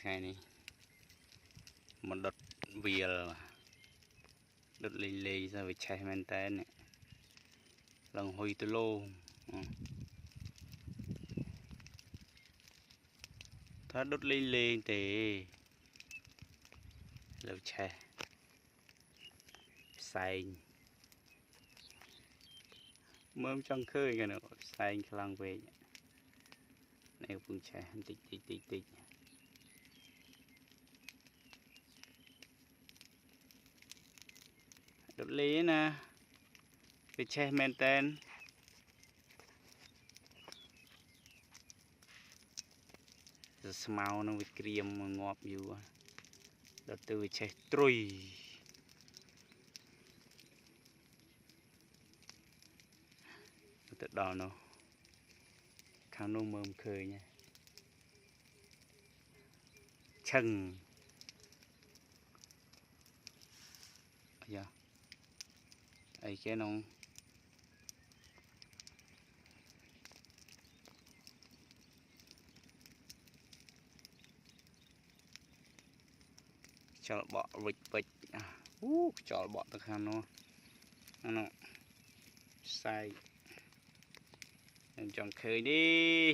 ngày này một đợt bìa đợt lì ra về chạy men tên này lần hồi từ lô thắt đốt lì thì lâu chạy xanh mơm trong khơi cái nữa xanh khăng về này cũng chạy tích đốt lý nè về chạy men tên màu nó bị kriêm ngọt nhiều đợt từ chạy trôi tự đỏ nó khang nô mơm khơi nha chân dạ ấy cái nó cho bỏ vịt cho bỏ tất cả nó sai trong khơi đi